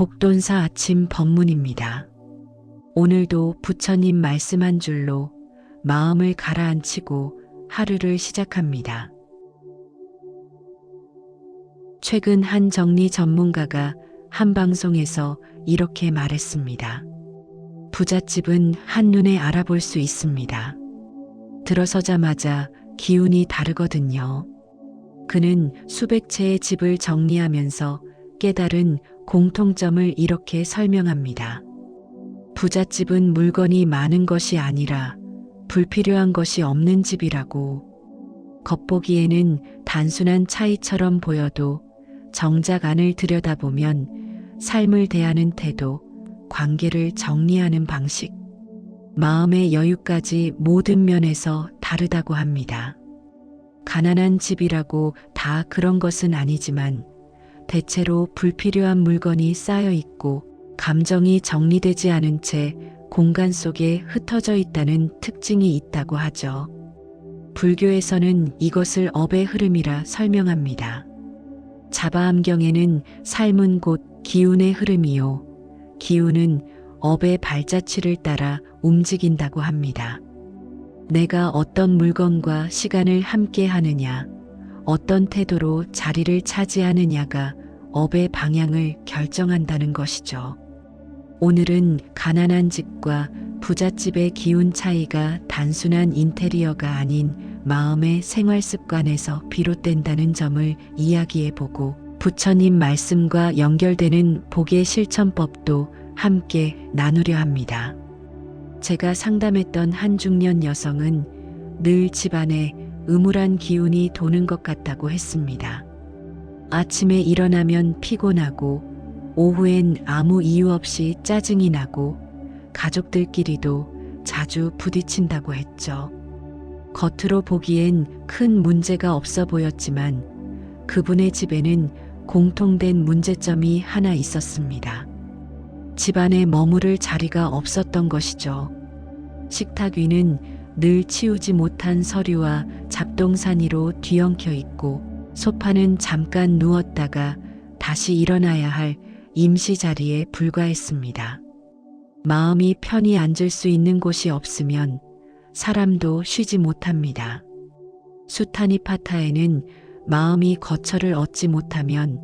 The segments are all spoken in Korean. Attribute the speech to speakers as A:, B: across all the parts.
A: 복돈사 아침 법문입니다. 오늘도 부처님 말씀 한 줄로 마음을 가라앉히고 하루를 시작합니다. 최근 한 정리 전문가가 한 방송에서 이렇게 말했습니다. 부잣집은 한눈에 알아볼 수 있습니다. 들어서자마자 기운이 다르거든요. 그는 수백 채의 집을 정리하면서 깨달은 공통점을 이렇게 설명합니다. 부잣집은 물건이 많은 것이 아니라 불필요한 것이 없는 집이라고. 겉보기에는 단순한 차이처럼 보여도 정작 안을 들여다보면 삶을 대하는 태도, 관계를 정리하는 방식, 마음의 여유까지 모든 면에서 다르다고 합니다. 가난한 집이라고 다 그런 것은 아니지만 대체로 불필요한 물건이 쌓여 있고 감정이 정리되지 않은 채 공간 속에 흩어져 있다는 특징이 있다고 하죠. 불교에서는 이것을 업의 흐름이라 설명합니다. 자바암경에는 삶은 곧 기운의 흐름이요, 기운은 업의 발자취를 따라 움직인다고 합니다. 내가 어떤 물건과 시간을 함께 하느냐, 어떤 태도로 자리를 차지하느냐가 업의 방향을 결정한다는 것이죠. 오늘은 가난한 집과 부잣집의 기운 차이가 단순한 인테리어가 아닌 마음의 생활 습관에서 비롯된다는 점을 이야기해보고 부처님 말씀과 연결되는 복의 실천법도 함께 나누려 합니다. 제가 상담했던 한 중년 여성은 늘 집안에 음울한 기운이 도는 것 같다고 했습니다. 아침에 일어나면 피곤하고 오후엔 아무 이유 없이 짜증이 나고 가족들끼리도 자주 부딪힌다고 했죠. 겉으로 보기엔 큰 문제가 없어 보였지만 그분의 집에는 공통된 문제점이 하나 있었습니다. 집안에 머무를 자리가 없었던 것이죠. 식탁 위는 늘 치우지 못한 서류와 잡동사니로 뒤엉켜 있고 소파는 잠깐 누웠다가 다시 일어나야 할 임시 자리에 불과했습니다. 마음이 편히 앉을 수 있는 곳이 없으면 사람도 쉬지 못합니다. 수타니파타에는 마음이 거처를 얻지 못하면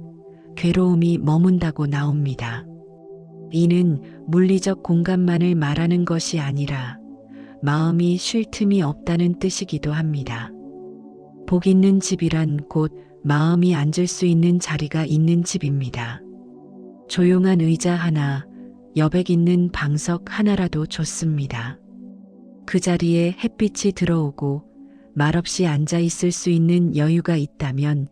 A: 괴로움이 머문다고 나옵니다. 이는 물리적 공간만을 말하는 것이 아니라 마음이 쉴 틈이 없다는 뜻이기도 합니다. 복 있는 집이란 곧 마음이 앉을 수 있는 자리가 있는 집입니다. 조용한 의자 하나, 여백 있는 방석 하나라도 좋습니다. 그 자리에 햇빛이 들어오고 말없이 앉아 있을 수 있는 여유가 있다면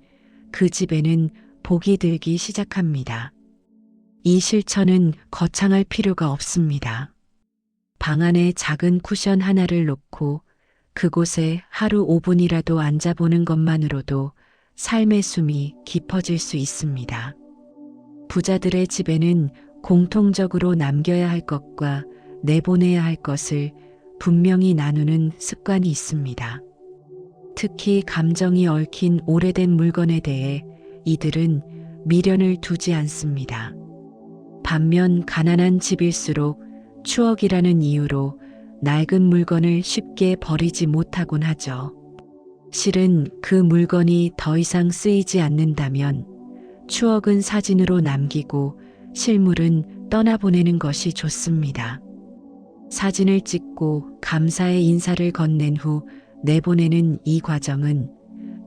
A: 그 집에는 복이 들기 시작합니다. 이 실천은 거창할 필요가 없습니다. 방 안에 작은 쿠션 하나를 놓고 그곳에 하루 5분이라도 앉아보는 것만으로도 삶의 숨이 깊어질 수 있습니다. 부자들의 집에는 공통적으로 남겨야 할 것과 내보내야 할 것을 분명히 나누는 습관이 있습니다. 특히 감정이 얽힌 오래된 물건에 대해 이들은 미련을 두지 않습니다. 반면 가난한 집일수록 추억이라는 이유로 낡은 물건을 쉽게 버리지 못하곤 하죠. 실은 그 물건이 더 이상 쓰이지 않는다면 추억은 사진으로 남기고 실물은 떠나보내는 것이 좋습니다. 사진을 찍고 감사의 인사를 건넨 후 내보내는 이 과정은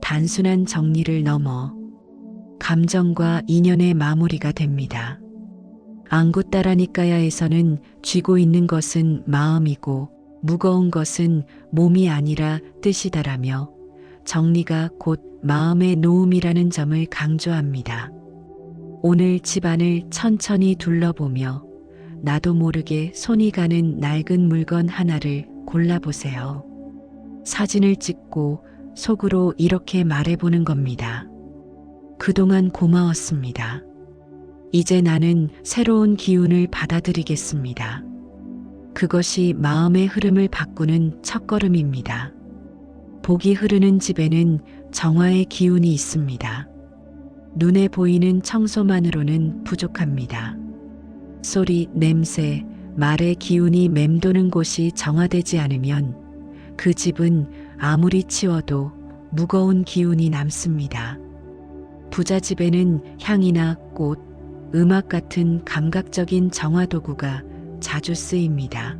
A: 단순한 정리를 넘어 감정과 인연의 마무리가 됩니다. 앙구따라니까야에서는 쥐고 있는 것은 마음이고 무거운 것은 몸이 아니라 뜻이다라며 정리가 곧 마음의 놓음이라는 점을 강조합니다. 오늘 집안을 천천히 둘러보며 나도 모르게 손이 가는 낡은 물건 하나를 골라보세요. 사진을 찍고 속으로 이렇게 말해보는 겁니다. 그동안 고마웠습니다. 이제 나는 새로운 기운을 받아들이겠습니다. 그것이 마음의 흐름을 바꾸는 첫걸음입니다. 복이 흐르는 집에는 정화의 기운이 있습니다. 눈에 보이는 청소만으로는 부족합니다. 소리, 냄새, 말의 기운이 맴도는 곳이 정화되지 않으면 그 집은 아무리 치워도 무거운 기운이 남습니다. 부자 집에는 향이나 꽃, 음악 같은 감각적인 정화 도구가 자주 쓰입니다.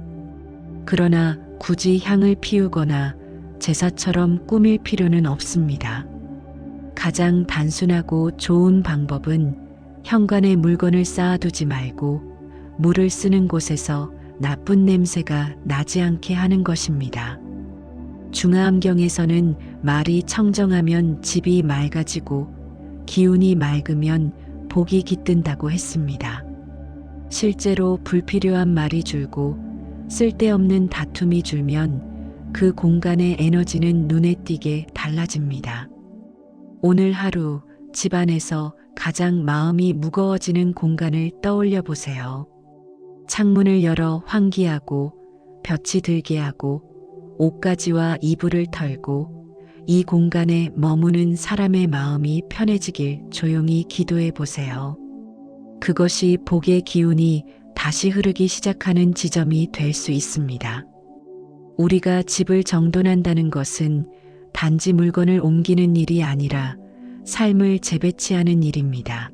A: 그러나 굳이 향을 피우거나 제사처럼 꾸밀 필요는 없습니다. 가장 단순하고 좋은 방법은 현관에 물건을 쌓아두지 말고 물을 쓰는 곳에서 나쁜 냄새가 나지 않게 하는 것입니다. 중화암경에서는 말이 청정하면 집이 맑아지고 기운이 맑으면 복이 깃든다고 했습니다. 실제로 불필요한 말이 줄고 쓸데없는 다툼이 줄면 그 공간의 에너지는 눈에 띄게 달라집니다. 오늘 하루 집안에서 가장 마음이 무거워지는 공간을 떠올려 보세요. 창문을 열어 환기하고 볕이 들게 하고 옷가지와 이불을 털고 이 공간에 머무는 사람의 마음이 편해지길 조용히 기도해 보세요. 그것이 복의 기운이 다시 흐르기 시작하는 지점이 될 수 있습니다. 우리가 집을 정돈한다는 것은 단지 물건을 옮기는 일이 아니라 삶을 재배치하는 일입니다.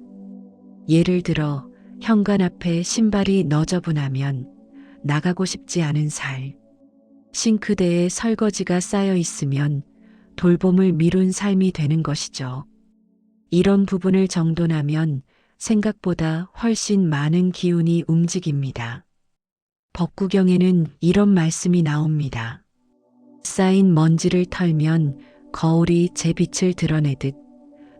A: 예를 들어 현관 앞에 신발이 너저분하면 나가고 싶지 않은 살, 싱크대에 설거지가 쌓여 있으면 돌봄을 미룬 삶이 되는 것이죠. 이런 부분을 정돈하면 생각보다 훨씬 많은 기운이 움직입니다. 법구경에는 이런 말씀이 나옵니다. 쌓인 먼지를 털면 거울이 제 빛을 드러내듯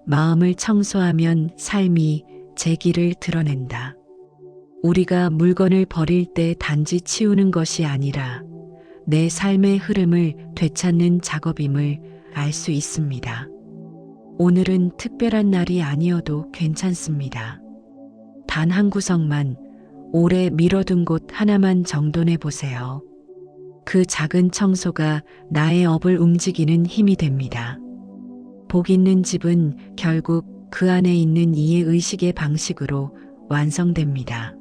A: 마음을 청소하면 삶이 제 길을 드러낸다. 우리가 물건을 버릴 때 단지 치우는 것이 아니라 내 삶의 흐름을 되찾는 작업임을 알 수 있습니다. 오늘은 특별한 날이 아니어도 괜찮습니다. 단 한 구석만, 오래 미뤄둔 곳 하나만 정돈해 보세요. 그 작은 청소가 나의 업을 움직이는 힘이 됩니다. 복 있는 집은 결국 그 안에 있는 이해 의식의 방식으로 완성됩니다.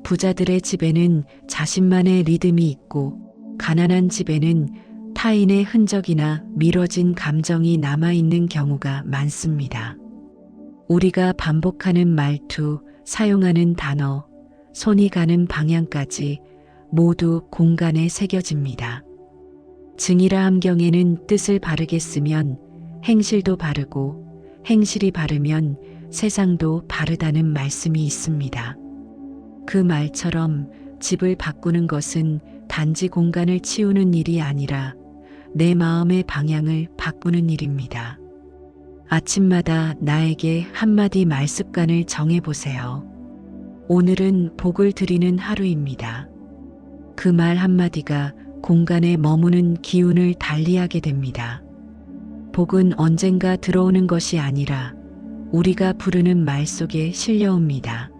A: 부자들의 집에는 자신만의 리듬이 있고 가난한 집에는 타인의 흔적이나 미뤄진 감정이 남아있는 경우가 많습니다. 우리가 반복하는 말투, 사용하는 단어, 손이 가는 방향까지 모두 공간에 새겨집니다. 증이라 함경에는 뜻을 바르게 쓰면 행실도 바르고 행실이 바르면 세상도 바르다는 말씀이 있습니다. 그 말처럼 집을 바꾸는 것은 단지 공간을 치우는 일이 아니라 내 마음의 방향을 바꾸는 일입니다. 아침마다 나에게 한마디 말습관을 정해보세요. 오늘은 복을 드리는 하루입니다. 그 말 한마디가 공간에 머무는 기운을 달리하게 됩니다. 복은 언젠가 들어오는 것이 아니라 우리가 부르는 말 속에 실려옵니다.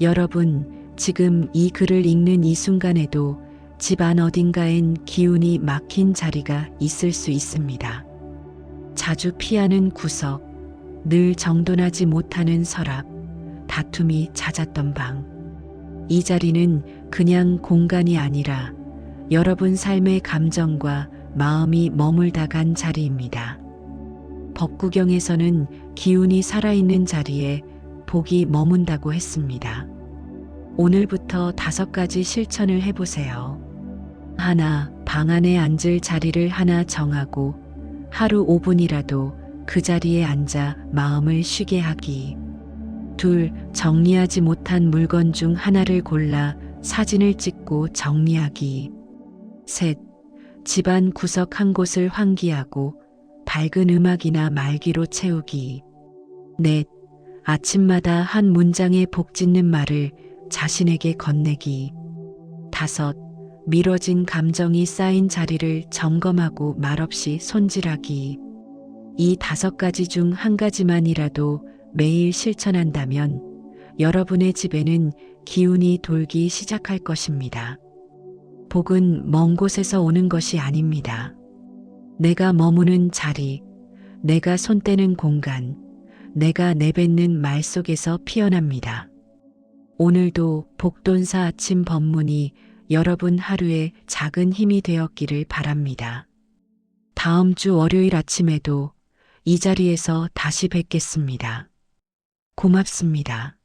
A: 여러분, 지금 이 글을 읽는 이 순간에도 집안 어딘가엔 기운이 막힌 자리가 있을 수 있습니다. 자주 피하는 구석, 늘 정돈하지 못하는 서랍, 다툼이 잦았던 방. 이 자리는 그냥 공간이 아니라 여러분 삶의 감정과 마음이 머물다 간 자리입니다. 법구경에서는 기운이 살아있는 자리에 복이 머문다고 했습니다. 오늘부터 5가지 실천을 해보세요. 하나, 방 안에 앉을 자리를 하나 정하고 하루 5분이라도 그 자리에 앉아 마음을 쉬게 하기. 둘, 정리하지 못한 물건 중 하나를 골라 사진을 찍고 정리하기. 셋, 집안 구석 한 곳을 환기하고 밝은 음악이나 말기로 채우기. 넷, 아침마다 한 문장의 복 짓는 말을 자신에게 건네기. 다섯, 미뤄진 감정이 쌓인 자리를 점검하고 말없이 손질하기. 이 5가지 중 한 가지만이라도 매일 실천한다면 여러분의 집에는 기운이 돌기 시작할 것입니다. 복은 먼 곳에서 오는 것이 아닙니다. 내가 머무는 자리, 내가 손 떼는 공간, 내가 내뱉는 말 속에서 피어납니다. 오늘도 복돈사 아침 법문이 여러분 하루의 작은 힘이 되었기를 바랍니다. 다음 주 월요일 아침에도 이 자리에서 다시 뵙겠습니다. 고맙습니다.